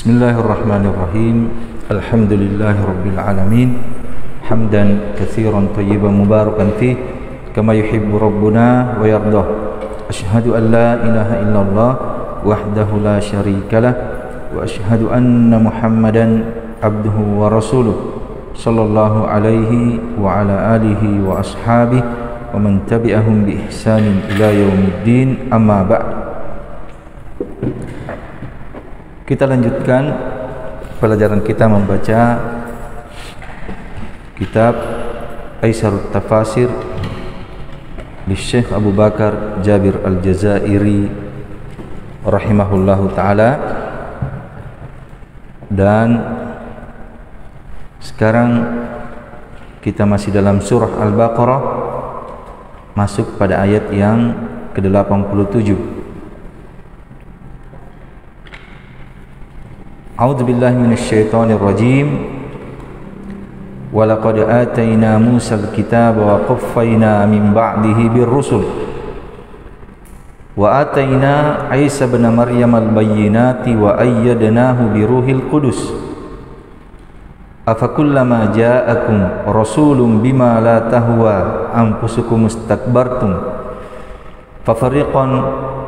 Bismillahirrahmanirrahim. Alhamdulillahirabbil alamin. Hamdan katsiran thayyiban mubarakan fih kama yuhibbu rabbuna wa yardah. Asyhadu an la ilaha illallah wahdahu la syarikalah wa asyhadu anna Muhammadan abduhu wa rasuluh sallallahu alaihi wa ala alihi wa ashabihi wa man tabi'ahum bi ihsanin ila yaumiddin. Amma ba'd. Kita lanjutkan pelajaran kita membaca kitab Aisarut Tafasir di Syekh Abu Bakar Jabir Al-Jazairi rahimahullahu ta'ala. Dan sekarang kita masih dalam surah Al-Baqarah, masuk pada ayat yang ke-87. A'udzu billahi minasyaitonir rajim. Wa laqad atayna Musal kitaba wa qaffayna min ba'dihi birrusul wa atayna Isa ibn Maryam al-bayyinati wa ayyadnahu biruhil qudus. Afakullama ja'akum rasulun bima la tahwa anfusukum istakbartum fafariqan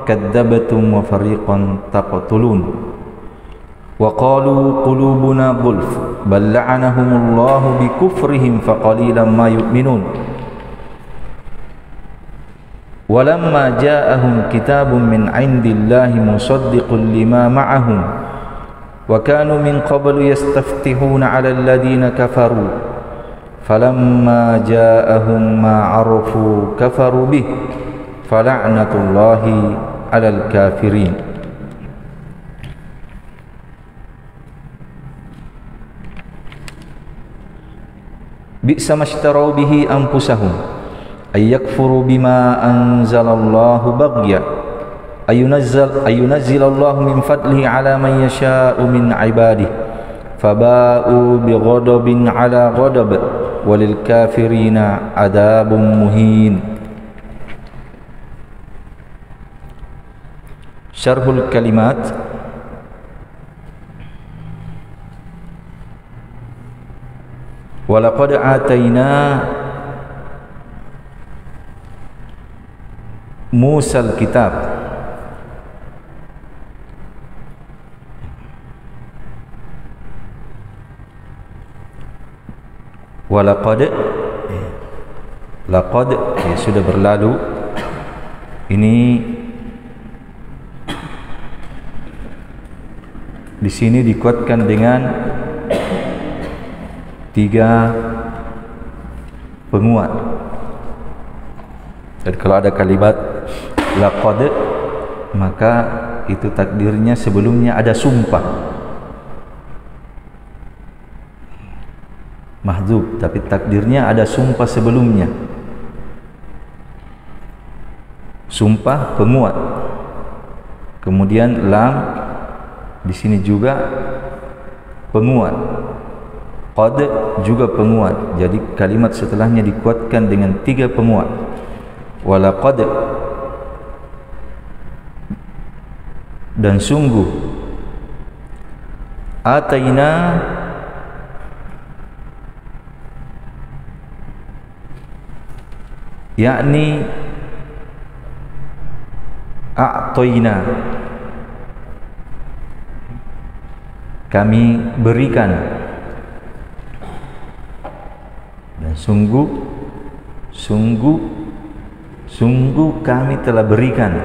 kadzabatum wa fariqan taqtulun. وَقَالُوا قُلُوبُنَا غُلْفٌ بَلْ لَعَنَهُمُ اللَّهُ بِكُفْرِهِمْ فَقَلِيلًا مَا يُؤْمِنُونَ وَلَمَّا جَاءَهُمْ كِتَابٌ مِّنْ عِندِ اللَّهِ مُصَدِّقٌ لِمَا مَعَهُمْ وَكَانُوا مِنْ قَبْلُ يَسْتَفْتِحُونَ عَلَى الَّذِينَ كَفَرُوا فَلَمَّا جَاءَهُمْ مَا عَرَفُوا كَفَرُوا بِهِ فَلَعْنَةُ اللَّهِ عَلَى الْكَافِرِينَ. Bi'sa mashtaraw bihi anfusahum ay yakfuru bima anzalallahu baghya ayunazzilallahu min fadlihi ala man yasha'u min ibadihi faba'u bighadabin ala ghadab walil kafirina adabun muhin. Syarhul kalimat. Walaqad atayna Musal kitab. Walaqad, laqad sudah berlalu. Ini di sini dikuatkan dengan 3 penguat. Dan kalau ada kalimat laqad, maka itu takdirnya sebelumnya ada sumpah mahdzub, tapi takdirnya ada sumpah sebelumnya. Sumpah penguat. Kemudian lam di sini juga penguat. Qad juga penguat. Jadi kalimat setelahnya dikuatkan dengan 3 penguat. Walaqad, dan sungguh. Atayna, yakni a'tayna, kami berikan. Dan sungguh kami telah berikan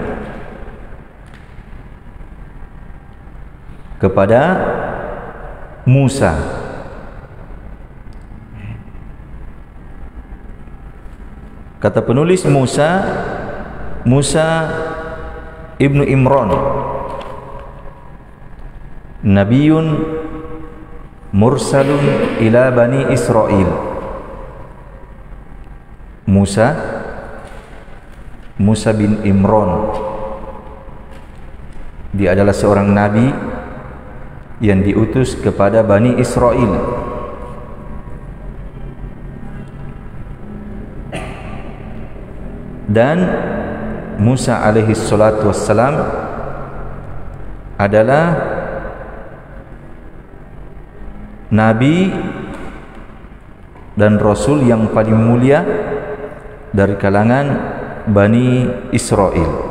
kepada Musa. Kata penulis Musa ibnu Imran, Nabiyun mursalun ila Bani Israel. Musa bin Imran, dia adalah seorang nabi yang diutus kepada Bani Israel. Dan Musa alaihi salatu wassalam adalah nabi dan rasul yang paling mulia dari kalangan Bani Israel.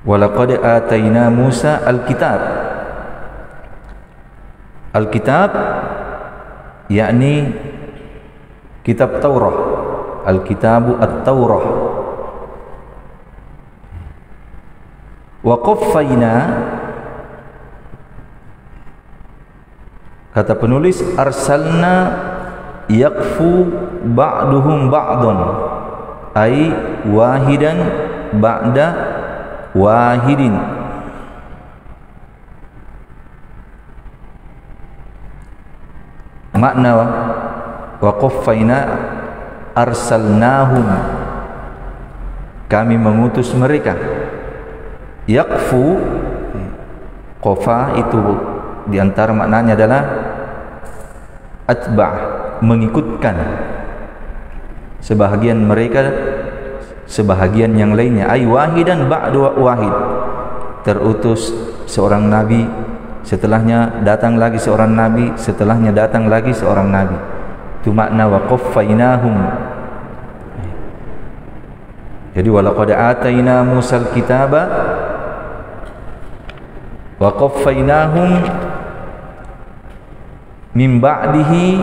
Walaqad atayna Musa al-kitab. Al-kitab yakni kitab Taurah. Al-kitabu at-Taurah. Wa qaffayna, kata penulis, arsalna yaqfu ba'duhum ba'dun, ay wahidan ba'da wahidin. Makna wa qaffayna arsalnahum, kami mengutus mereka. Yaqfu, qafa itu diantara maknanya adalah atba', mengikutkan. Sebahagian mereka sebahagian yang lainnya, ay wahidan ba'du wahid, terutus seorang nabi, setelahnya datang lagi seorang nabi, setelahnya datang lagi seorang nabi. Itu makna wa qaffainahum. Jadi walaqad atayna Musal kitaba wa qaffainahum min ba'dihi,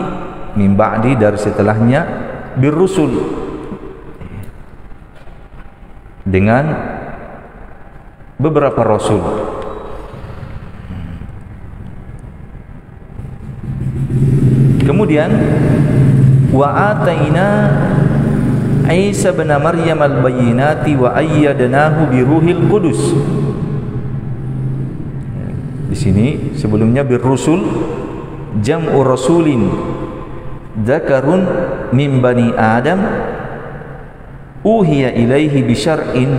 min ba'di dari setelahnya, birrusul, dengan beberapa rasul. Kemudian wa ataina Isa bin Maryam al-bayyinati wa ayyadnahu bi ruhil qudus. Di sini sebelumnya birrusul jam'u rasulin dzakarun min bani Adam uhiya ilaihi bi syar'in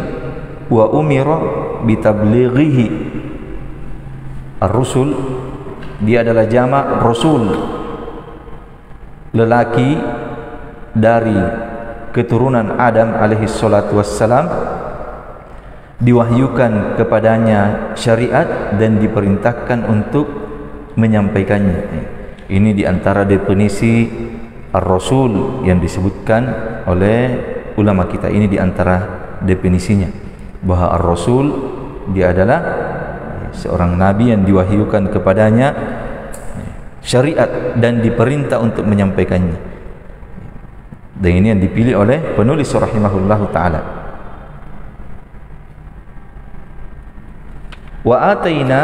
wa umira bi tablighihi. Ar-rusul dia adalah jamak rasul, lelaki dari keturunan Adam alaihi salatu wassalam, diwahyukan kepadanya syariat dan diperintahkan untuk menyampaikannya. Ini diantara definisi ar-rasul yang disebutkan oleh ulama kita. Ini diantara definisinya, bahwa ar-rasul dia adalah seorang nabi yang diwahyukan kepadanya syariat dan diperintah untuk menyampaikannya. Dan ini yang dipilih oleh penulis rahimahullahu ta'ala. Wa ataina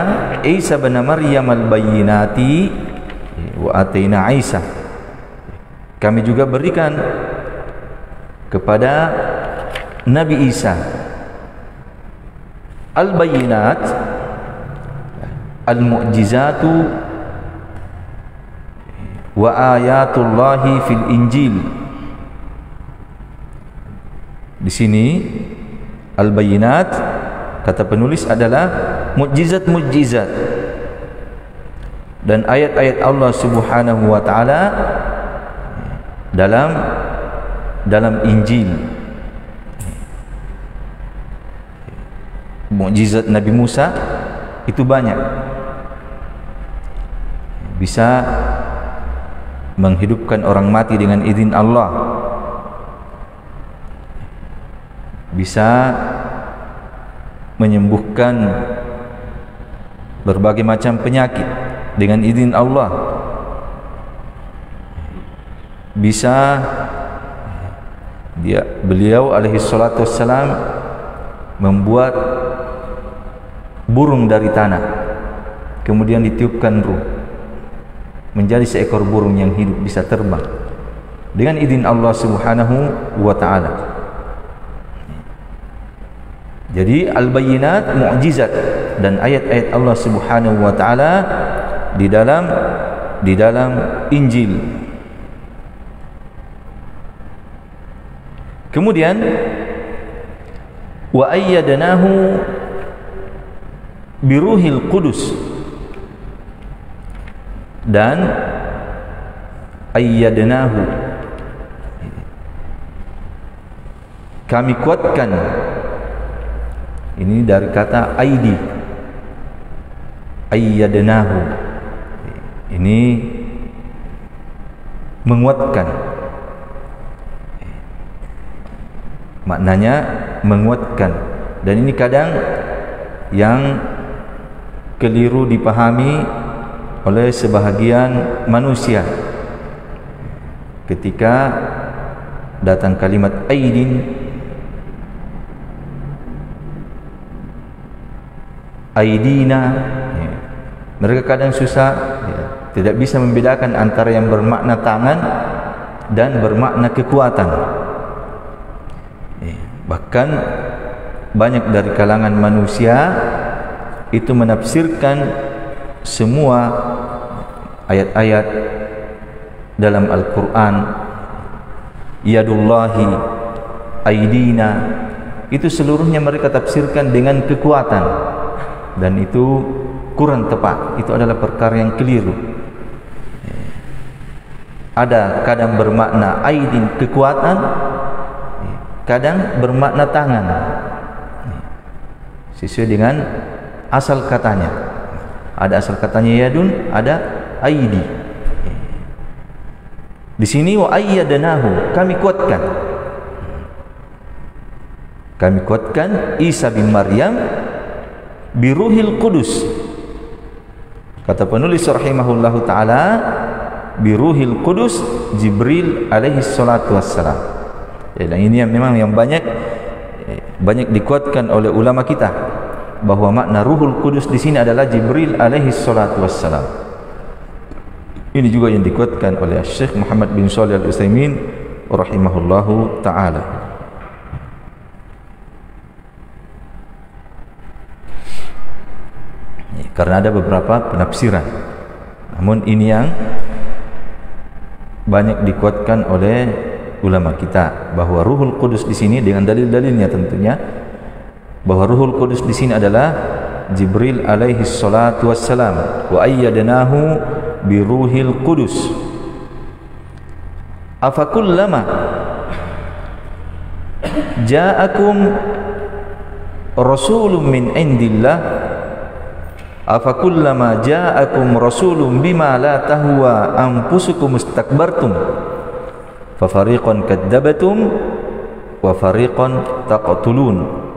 Isa bin Maryam al-bayyinati, wa ataina Isa, kami juga berikan kepada Nabi Isa al-bayyinat, al-mu'jizatu wa ayatullahi fil Injil. Di sini al-bayyinat kata penulis adalah mukjizat-mukjizat dan ayat-ayat Allah Subhanahu wa taala dalam Injil. Mukjizat Nabi Musa itu banyak. Bisa menghidupkan orang mati dengan izin Allah. Bisa menyembuhkan berbagai macam penyakit dengan izin Allah. Bisa beliau alaihi salatu wassalam membuat burung dari tanah, kemudian ditiupkan ruh, menjadi seekor burung yang hidup, bisa terbang dengan izin Allah Subhanahu wa ta'ala. Jadi al-bayyinat mukjizat dan ayat-ayat Allah Subhanahu wa taala di dalam Injil. Kemudian wa ayyadnahu biruhil qudus, dan ayyadnahu kami kuatkan. Ini dari kata aidi, ayyadnahu, ini menguatkan, maknanya menguatkan. Dan ini kadang yang keliru dipahami oleh sebahagian manusia ketika datang kalimat aidin, aidina, mereka kadang susah, tidak bisa membedakan antara yang bermakna tangan dan bermakna kekuatan. Bahkan banyak dari kalangan manusia itu menafsirkan semua ayat-ayat dalam Al-Quran, yadullahi, aidina, itu seluruhnya mereka tafsirkan dengan kekuatan, dan itu kurang tepat. Itu adalah perkara yang keliru. Ada kadang bermakna aidin, kekuatan, kadang bermakna tangan, sesuai dengan asal katanya. Ada asal katanya yadun, ada aidi. Di sini wa ayyadnahu, kami kuatkan. Kami kuatkan Isa bin Maryam biruhil qudus. Kata penulis rahimahullahu taala, biruhil qudus Jibril alaihi salatu wassalam. Dan ini yang memang yang banyak dikuatkan oleh ulama kita, bahwa makna ruhul qudus di sini adalah Jibril alaihi salatu wassalam. Ini juga yang dikuatkan oleh Syekh Muhammad bin Shalih Al-Utsaimin rahimahullahu taala. Karena ada beberapa penafsiran, namun ini yang banyak dikuatkan oleh ulama kita, bahwa ruhul qudus di sini dengan dalil-dalilnya tentunya, bahwa ruhul qudus di sini adalah Jibril alaihi salatu wassalam, wa ayyadnahu biruhil qudus. Afakullama ja'akum rasulun min indillah, afakullama ja'akum rasulun bima la tahwa anfusukum istakbartum fafariqan kadzabatum wa fariqan taqtulun.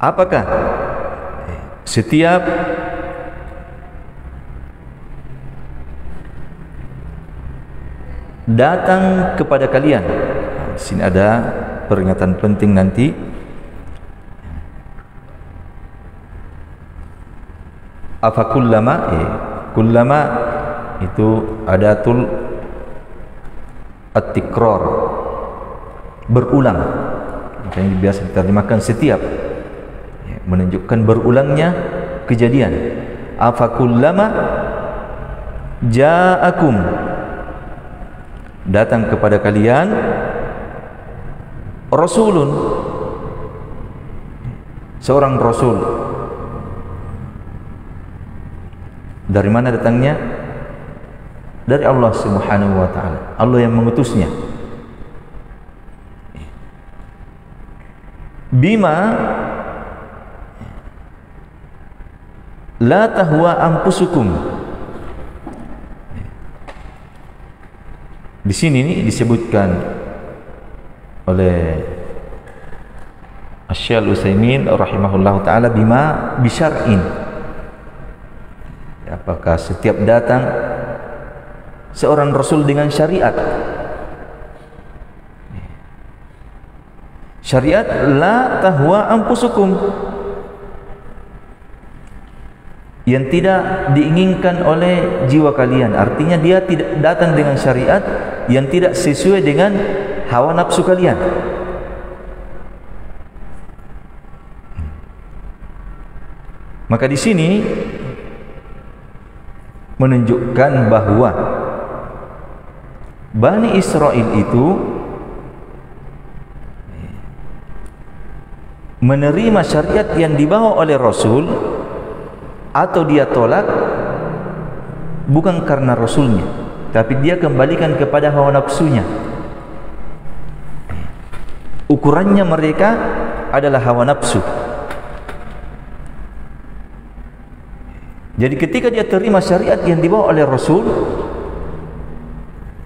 Apakah setiap datang kepada kalian, di sini ada peringatan penting nanti, afakullama, kullama itu adatul at-tikrar, berulang. Makanya biasa diterjemahkan setiap, menunjukkan berulangnya kejadian. Afakullama ja'akum, datang kepada kalian rasulun, seorang rasul. Dari mana datangnya? Dari Allah Subhanahu wa taala. Allah yang mengutusnya. Bima la tahwa anfusukum. Di sini ini disebutkan oleh Syekh Al-Utsaimin rahimahullahu taala, bima bisyar'in. Apakah setiap datang seorang rasul dengan syariat? Syariat la tahwa anfusukum, yang tidak diinginkan oleh jiwa kalian. Artinya dia tidak datang dengan syariat yang tidak sesuai dengan hawa nafsu kalian. Maka di sini menunjukkan bahwa Bani Israel itu menerima syariat yang dibawa oleh Rasul, atau dia tolak bukan karena Rasulnya, tapi dia kembalikan kepada hawa nafsunya. ukurannya mereka adalah hawa nafsu. Jadi ketika dia terima syariat yang dibawa oleh Rasul,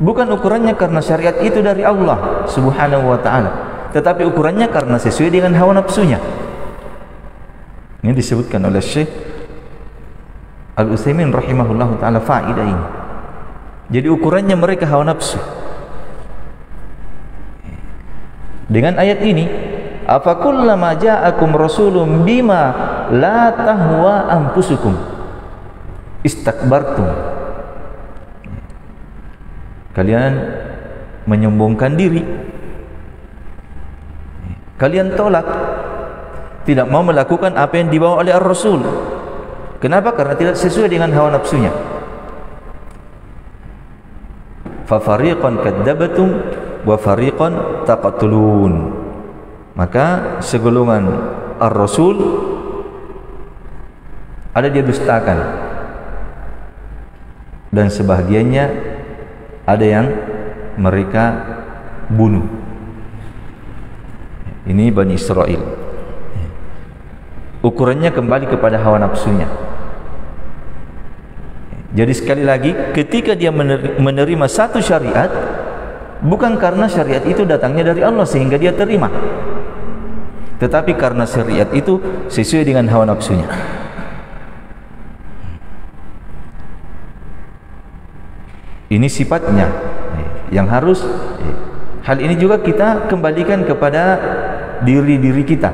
bukan ukurannya karena syariat itu dari Allah Subhanahu wa ta'ala, tetapi ukurannya karena sesuai dengan hawa nafsunya. Ini disebutkan oleh Syekh Al-Utsaimin rahimahullahu ta'ala faedah ini. Jadi ukurannya mereka hawa nafsu. Dengan ayat ini, afakullama ja'akum rasulun bima la tahwa anfusukum istakbartum. Kalian menyombongkan diri, kalian tolak, tidak mau melakukan apa yang dibawa oleh Ar-Rasul. Kenapa? Karena tidak sesuai dengan hawa nafsunya. Fa fariqan kadzabatum wa fariqan taqtulun. Maka segolongan Ar-Rasul ada dia dustakan, dan sebahagiannya ada yang mereka bunuh. Ini Bani Israel. Ukurannya kembali kepada hawa nafsunya. Jadi sekali lagi, ketika dia menerima satu syariat, bukan karena syariat itu datangnya dari Allah sehingga dia terima, tetapi karena syariat itu sesuai dengan hawa nafsunya. Ini sifatnya yang harus. Hal ini juga kita kembalikan kepada diri-diri kita.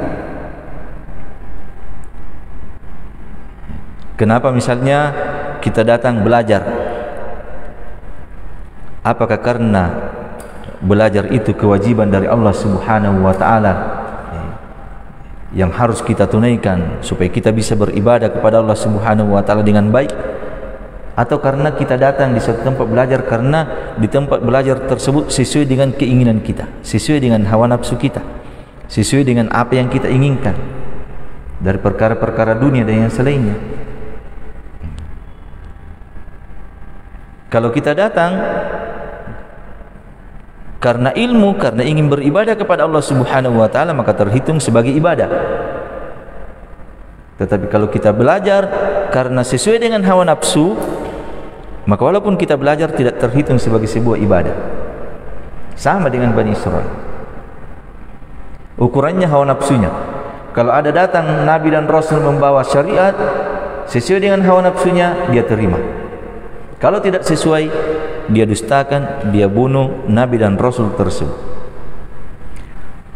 Kenapa misalnya kita datang belajar? Apakah karena belajar itu kewajiban dari Allah Subhanahu wa ta'ala yang harus kita tunaikan supaya kita bisa beribadah kepada Allah Subhanahu wa ta'ala dengan baik? Atau karena kita datang di suatu tempat belajar karena di tempat belajar tersebut sesuai dengan keinginan kita, sesuai dengan hawa nafsu kita, sesuai dengan apa yang kita inginkan dari perkara-perkara dunia dan yang selainnya? Kalau kita datang karena ilmu, karena ingin beribadah kepada Allah Subhanahu wa ta'ala, maka terhitung sebagai ibadah. Tetapi kalau kita belajar karena sesuai dengan hawa nafsu, maka walaupun kita belajar tidak terhitung sebagai sebuah ibadah. Sama dengan Bani Israel. Ukurannya hawa nafsunya. Kalau ada datang Nabi dan Rasul membawa syariat sesuai dengan hawa nafsunya, dia terima. Kalau tidak sesuai, dia dustakan, dia bunuh Nabi dan Rasul tersebut.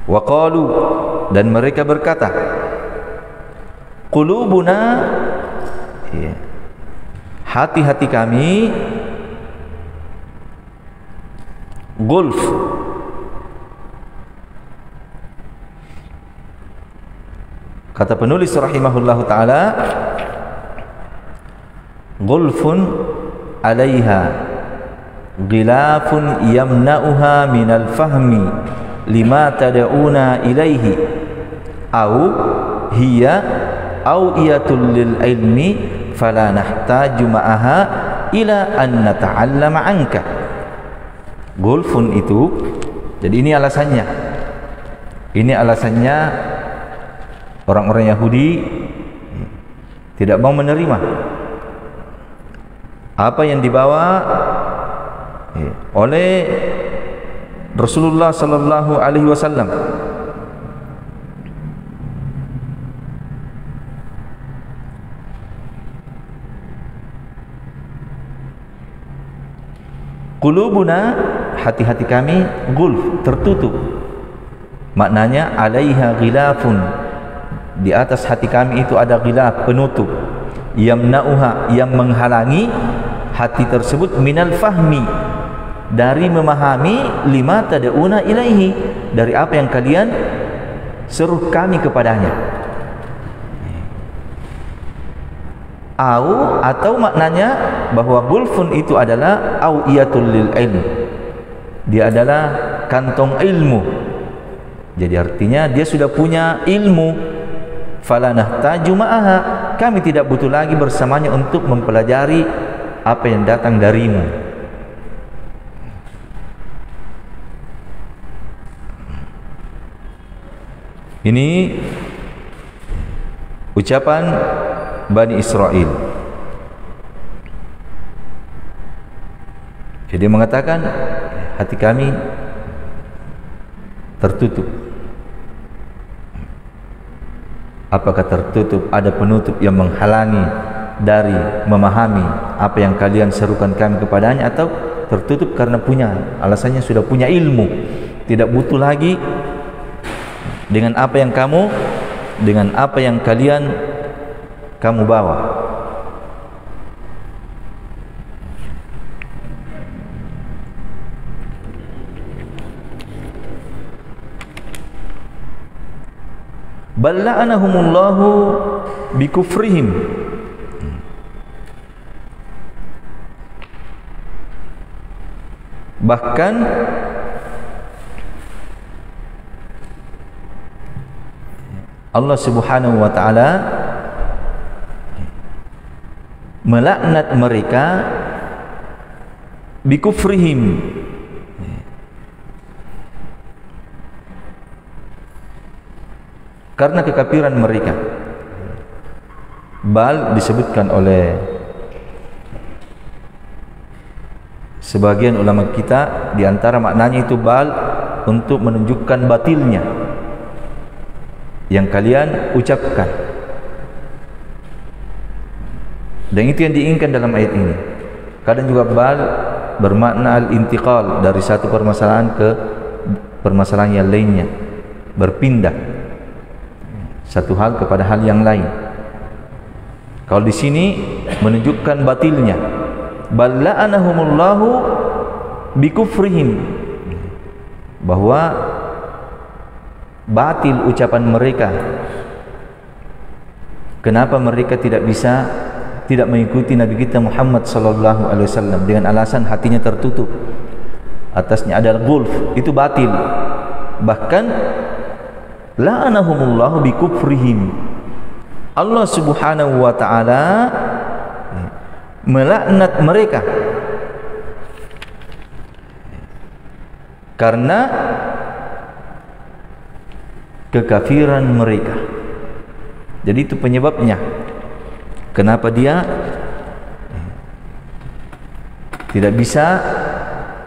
Wa qalu, dan mereka berkata, qulubuna, hati-hati kami gulf. Kata penulis rahimahullahu ta'ala, gulfun alaiha ghilafun yamna'uha minal fahmi lima tad'una ilaihi au hiya awiyatul lil ilmi fala nahtaju ma'aha ila an nata'allama anka. Gulfun itu, jadi ini alasannya. Ini alasannya orang-orang Yahudi tidak mau menerima apa yang dibawa oleh Rasulullah sallallahu alaihi wasallam. Qulubuna, hati-hati kami, gulf, tertutup. Maknanya alaiha ghilafun, di atas hati kami itu ada ghilaf, penutup. Yamna'uha, yang menghalangi hati tersebut minal fahmi, dari memahami, lima tad'una ilaihi, dari apa yang kalian seru kami kepadanya. Atau maknanya bahwa gulfun itu adalah awiyatul lil ilm, dia adalah kantong ilmu. Jadi artinya dia sudah punya ilmu. Fala nahtaju ma'aha, kami tidak butuh lagi bersamanya untuk mempelajari apa yang datang darimu. Ini ucapan Bani Israel. Jadi mengatakan hati kami tertutup. Apakah tertutup? Ada penutup yang menghalangi dari memahami apa yang kalian serukan kami kepadanya, atau tertutup karena alasannya sudah punya ilmu, tidak butuh lagi dengan apa yang kalian bawa. Bal la'anahumullahu bikufrihim. Bahkan Allah Subhanahu wa taala melaknat mereka bikufrihim, karena kekafiran mereka. Bal disebutkan oleh sebagian ulama kita, di antara maknanya itu bal untuk menunjukkan batilnya yang kalian ucapkan, dan itu yang diinginkan dalam ayat ini. Kadang juga bal bermakna al-intiqal, dari satu permasalahan ke permasalahan yang lainnya, berpindah satu hal kepada hal yang lain. Kalau di sini menunjukkan batilnya, bal la'anahumullahu bikufrihim, bahwa batil ucapan mereka. Kenapa mereka tidak mengikuti Nabi kita Muhammad sallallahu alaihi wasallam dengan alasan hatinya tertutup, atasnya ada gulf, itu batil. Bahkan la'anahumullahu bikufrihim, Allah Subhanahu wa taala melaknat mereka karena kekafiran mereka. Jadi itu penyebabnya kenapa dia tidak bisa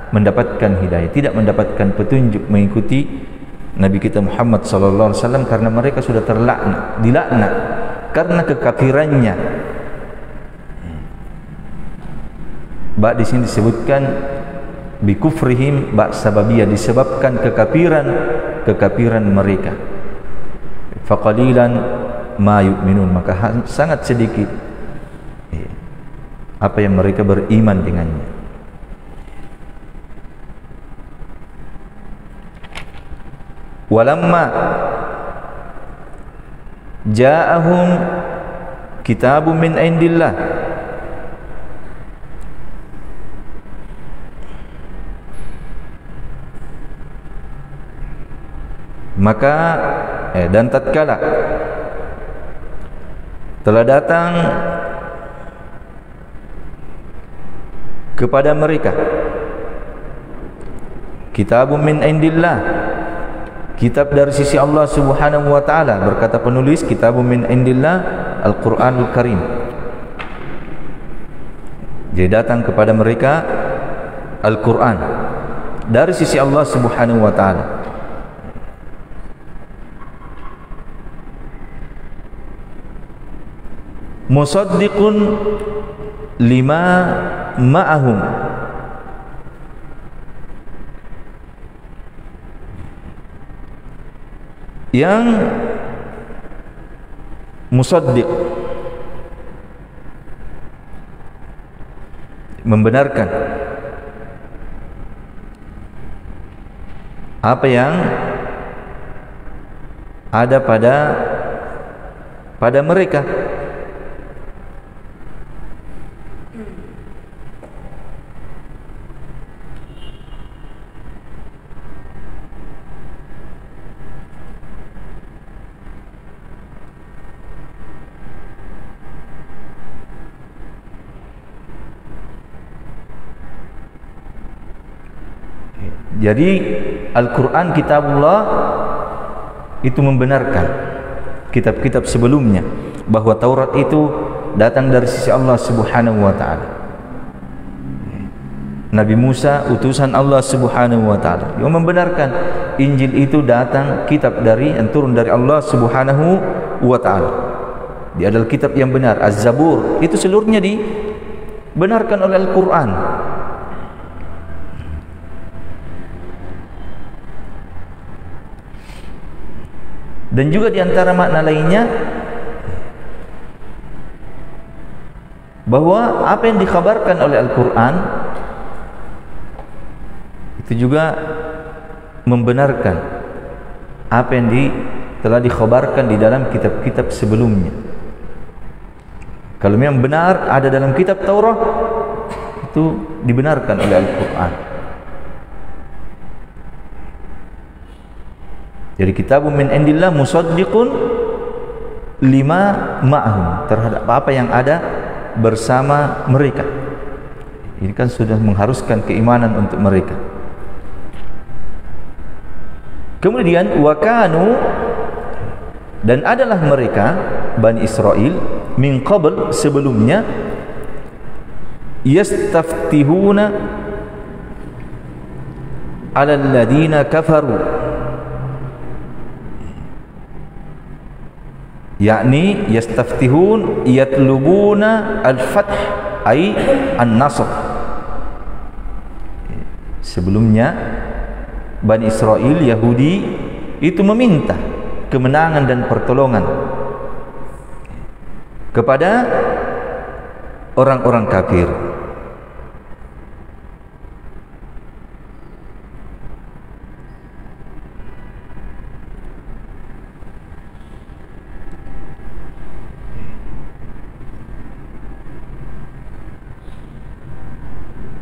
mendapatkan hidayah, tidak mendapatkan petunjuk mengikuti Nabi kita Muhammad sallallahu alaihi wasallam, karena mereka sudah dilaknat karena kekafirannya. Bak di sini disebutkan bikufrihim, bak sababiyah, disebabkan kekafiran mereka. Faqalilan ma yu'minun, maka sangat sedikit apa yang mereka beriman dengannya. Walamma ja'ahum kitabun min indillah, maka dan tatkala telah datang kepada mereka kitabun min indillah, kitab dari sisi Allah Subhanahu wa taala. Berkata penulis, kitabun min indillah Al-Qur'anul Karim. Jadi datang kepada mereka Al-Qur'an dari sisi Allah Subhanahu wa taala. Musaddiqun lima ma'ahum, yang musaddiq membenarkan apa yang ada pada mereka. Jadi Al-Quran kitabullah itu membenarkan kitab-kitab sebelumnya bahwa Taurat itu datang dari sisi Allah Subhanahu wa taala. Nabi Musa utusan Allah Subhanahu wa taala. Yang membenarkan Injil itu datang kitab dari yang turun dari Allah Subhanahu wa taala. Dia adalah kitab yang benar. Az-Zabur itu seluruhnya dibenarkan oleh Al-Qur'an. Dan juga di antara makna lainnya bahwa apa yang dikhabarkan oleh Al-Quran itu juga membenarkan apa yang telah dikhabarkan di dalam kitab-kitab sebelumnya. Kalau memang benar ada dalam kitab Taurat, itu dibenarkan oleh Al-Quran. Jadi kitabun min indillah musaddiqun lima ma'hum, terhadap apa yang ada bersama mereka. Ini kan sudah mengharuskan keimanan untuk mereka. Kemudian wakanu, dan adalah mereka Bani Israel min qabl, sebelumnya, yastaftihuna ala alladhina kafaru, yakni yastaftihun yatlubuna al-fath ay an-nasr. Sebelumnya Bani Israel Yahudi itu meminta kemenangan dan pertolongan kepada orang-orang kafir.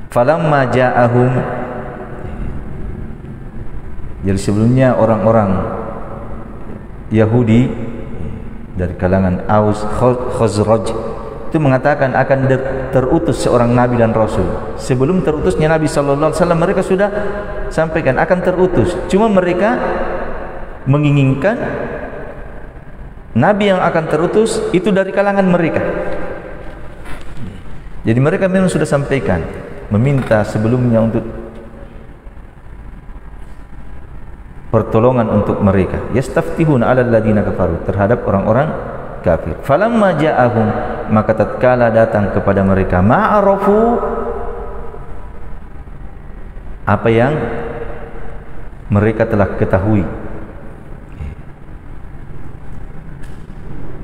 Falamma ja'ahum, jadi sebelumnya orang-orang Yahudi dari kalangan Aus, Khazraj itu mengatakan akan terutus seorang nabi dan rasul. Sebelum terutusnya Nabi sallallahu alaihi wasallam, mereka sudah sampaikan akan terutus. Cuma mereka menginginkan nabi yang akan terutus itu dari kalangan mereka. Jadi mereka memang sudah sampaikan, meminta sebelumnya untuk pertolongan untuk mereka. Yastaftihuna 'alal ladzina kafaru, terhadap orang-orang kafir. Falamma ja'ahum, maka tatkala datang kepada mereka ma'arafu, apa yang mereka telah ketahui,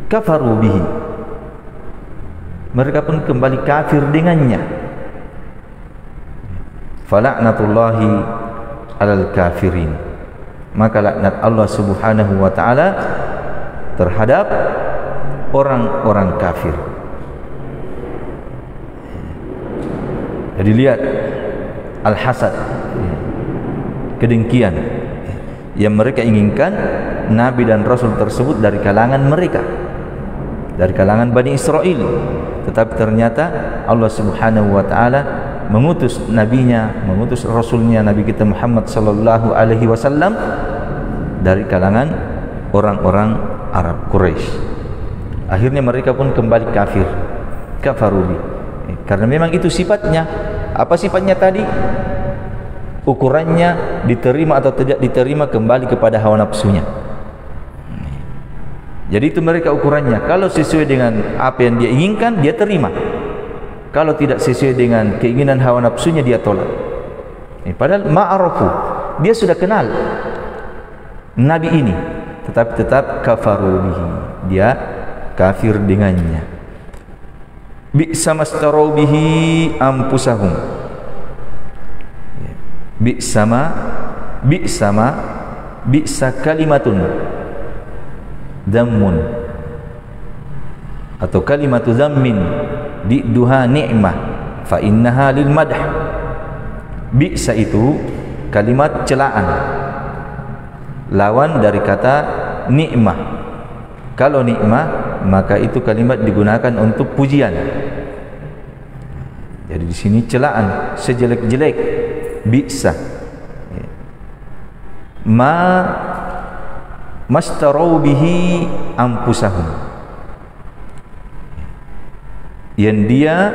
kafaru bihi, mereka pun kembali kafir dengannya. Fala'natullahi 'alal kafirin, maka laknat Allah Subhanahu wa taala terhadap orang-orang kafir. Jadi lihat al-hasad, kedengkian yang mereka inginkan nabi dan rasul tersebut dari kalangan mereka, dari kalangan Bani Israel. Tetapi ternyata Allah Subhanahu wa taala mengutus nabinya, mengutus rasulnya Nabi kita Muhammad sallallahu alaihi wasallam dari kalangan orang-orang Arab Quraisy. Akhirnya mereka pun kembali kafir, kafarubi. Karena memang itu sifatnya. Apa sifatnya tadi? Ukurannya diterima atau tidak diterima kembali kepada hawa nafsunya. Jadi itu mereka ukurannya. Kalau sesuai dengan apa yang dia inginkan, dia terima. Kalau tidak sesuai dengan keinginan hawa nafsunya, dia tolak. Padahal ma'arafu, dia sudah kenal nabi ini, tetapi tetap kafaru bihi, dia kafir dengannya. Bi'sa mastaru bihi anfusahum, bi'sa kalimatun dammun, atau kalimatu zammin di'duha ni'mah fa innaha lil madh. Bi'sa itu kalimat celaan, lawan dari kata nikmah. Kalau nikmah, maka itu kalimat digunakan untuk pujian. Jadi di sini celaan, sejelek-jelek. Bi'sa ma mastarau bihi anfusahum, yang dia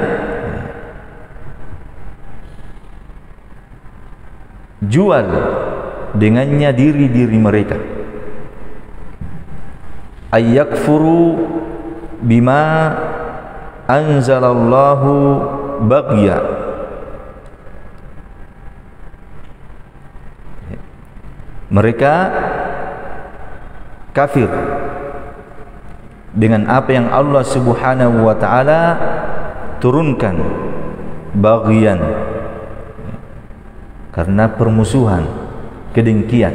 jual dengannya diri-diri mereka, ayyakfuru bima anzalallahu baghya, mereka kafir dengan apa yang Allah Subhanahu wa taala turunkan, baghyan, karena permusuhan, kedengkian.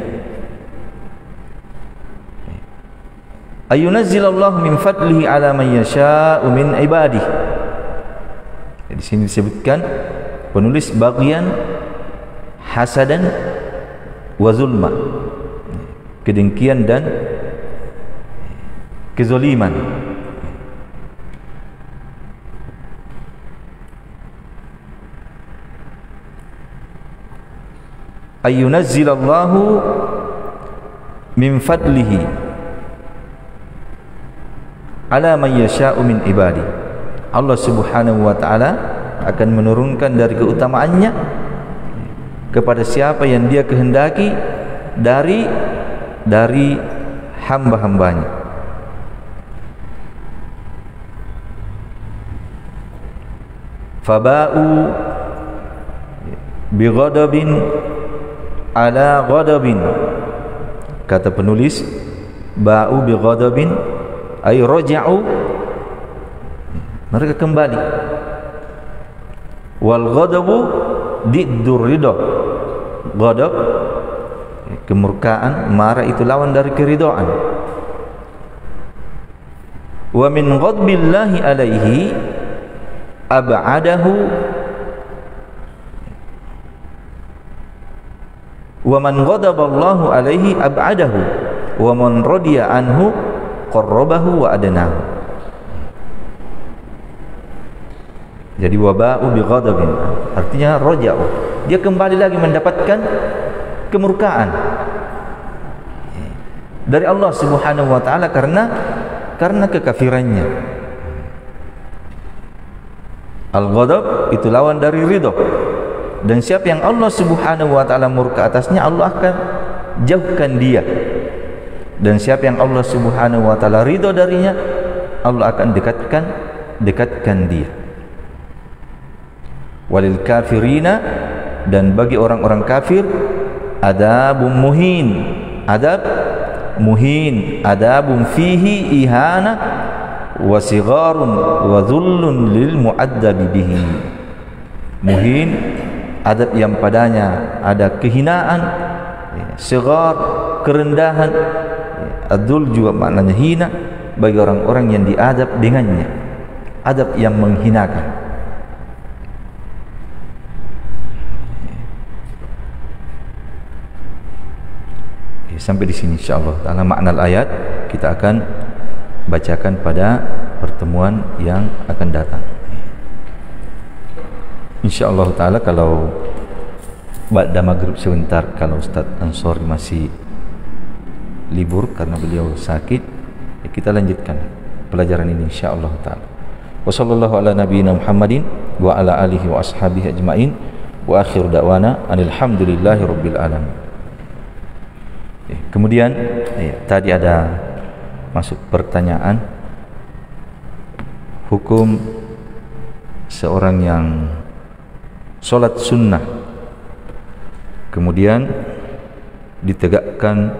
Ayunazzilallahu min fadlihi ala man yasha'u min ibadihi. Di sini disebutkan penulis baghyan, hasadan wa zulma, kedengkian dan kezaliman. Ayunazzilallahu min fadlihi ala man yasha'u min ibadi. Allah Subhanahu wa taala akan menurunkan dari keutamaannya kepada siapa yang dia kehendaki dari hamba-hambanya. Faba'u bighadabin ala ghadabin, kata penulis, ba'u bighadabin ay raja'u, mereka kembali. Wal ghadabu diddur ridha, ghadab kemurkaan, marah itu lawan dari keridhaan. Wa min ghadbillahi alaihi ab'adahu wa man ghadaballahu alaihi ab'adahu wa man radiya anhu qarrabahu wa adnahu. Jadi waba'u bi ghadabin artinya raja'u, dia kembali lagi mendapatkan kemurkaan dari Allah Subhanahu wa taala karena kekafirannya. Al-ghadab itu lawan dari ridha, dan siapa yang Allah Subhanahu wa taala murka atasnya, Allah akan jauhkan dia, dan siapa yang Allah Subhanahu wa taala ridha darinya, Allah akan dekatkan dia. Walil kafirina, dan bagi orang-orang kafir, adabun muhin, adab muhin, adabun fihi ihana wa sigharun wa dhullun lil mu'addabi bihi. Muhin, adab yang padanya ada kehinaan, sighar, kerendahan, adul juga maknanya hina bagi orang-orang yang diadab dengannya, adab yang menghinakan. Sampai di sini insyaallah taala makna ayat kita akan bacakan pada pertemuan yang akan datang. Insyaallah taala kalau ba'da maghrib sebentar, kalau Ustaz Ansori masih libur karena beliau sakit, ya kita lanjutkan pelajaran ini insyaallah taala. Wa sallallahu ala nabiyyina Muhammadin wa ala alihi wa ashabihi ajmain wa akhir da'wana alhamdulillahi rabbil alamin. Kemudian tadi ada masuk pertanyaan hukum seorang yang solat sunnah kemudian ditegakkan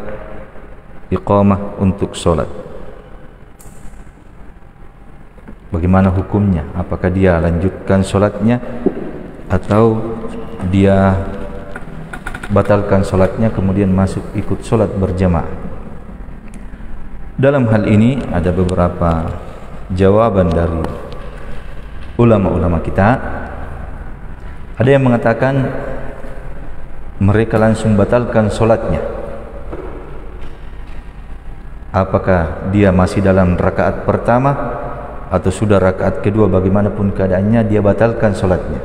iqamah untuk solat, bagaimana hukumnya? Apakah dia lanjutkan solatnya atau dia batalkan solatnya kemudian masuk ikut solat berjamaah? Dalam hal ini ada beberapa jawaban dari ulama-ulama kita. Ada yang mengatakan mereka langsung batalkan solatnya. Apakah dia masih dalam rakaat pertama atau sudah rakaat kedua, bagaimanapun keadaannya dia batalkan solatnya.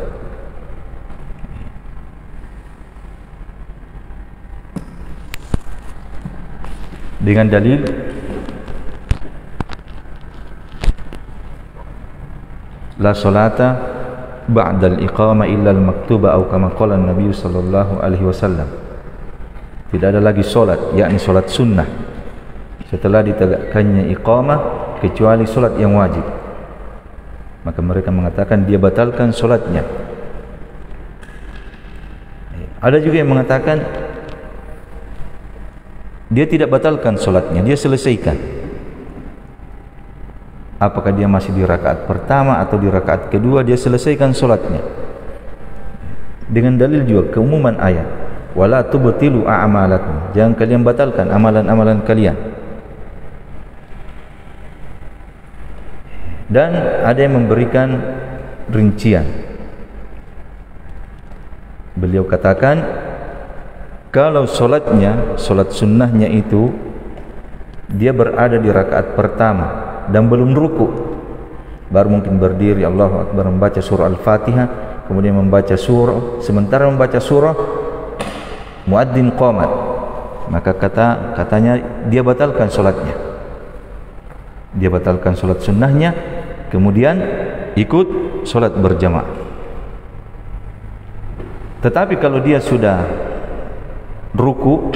dengan dalil la salata ba'da al-iqamah illa al-maktuba atau kama qala Nabi sallallahu alaihi wasallam. Tidak ada lagi solat, yakni solat sunnah setelah ditegakkannya iqamah kecuali solat yang wajib. Maka mereka mengatakan dia batalkan solatnya. Ada juga yang mengatakan dia tidak batalkan solatnya, dia selesaikan. Apakah dia masih di rakaat pertama atau di rakaat kedua, dia selesaikan solatnya dengan dalil juga keumuman ayat wala tubtilu a'malakum, jangan kalian batalkan amalan-amalan kalian. Dan ada yang memberikan rincian. Beliau katakan kalau solatnya, solat sunnahnya itu dia berada di rakaat pertama dan belum ruku, baru mungkin berdiri Allahu Akbar membaca surah Al-Fatihah, kemudian membaca surah, sementara membaca surah muadzin qamat, maka katanya dia batalkan solatnya, dia batalkan solat sunnahnya, kemudian ikut solat berjamaah. Tetapi kalau dia sudah ruku,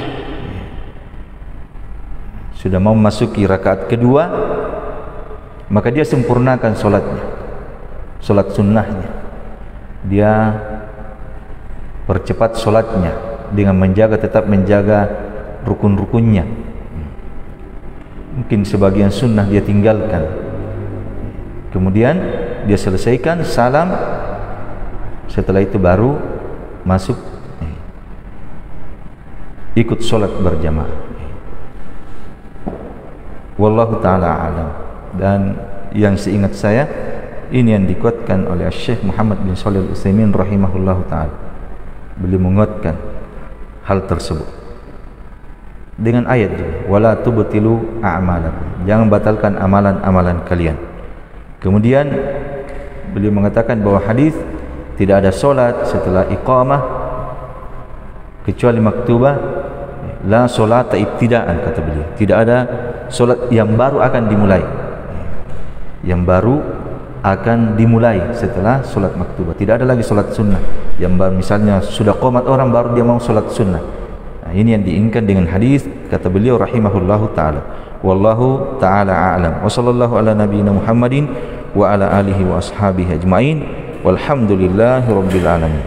sudah mau memasuki rakaat kedua, maka dia sempurnakan solatnya, solat sunnahnya. Dia percepat solatnya dengan tetap menjaga rukun-rukunnya. Mungkin sebagian sunnah dia tinggalkan, kemudian dia selesaikan salam, setelah itu baru masuk ikut solat berjamaah. Wallahu ta'ala a'lam. Dan yang seingat saya ini yang dikuatkan oleh Syekh Muhammad bin Shalih Al-Utsaimin rahimahullahu ta'ala. Beliau menguatkan hal tersebut dengan ayat juga, wala tubtilu a'malakum, jangan batalkan amalan-amalan kalian. Kemudian beliau mengatakan bahwa hadis tidak ada solat setelah iqamah kecuali maktubah, la solata ibtidaan, kata beliau. Tidak ada solat yang baru akan dimulai, yang baru akan dimulai setelah solat maktubah. Tidak ada lagi solat sunnah yang baru, misalnya sudah qomat orang baru dia mau solat sunnah. Nah, ini yang diinginkan dengan hadis, kata beliau rahimahullahu ta'ala. Wallahu ta'ala a'lam. Wa sallallahu ala nabiyyina Muhammadin wa ala alihi wa ashabihi ajma'in. Walhamdulillahi rabbil alamin.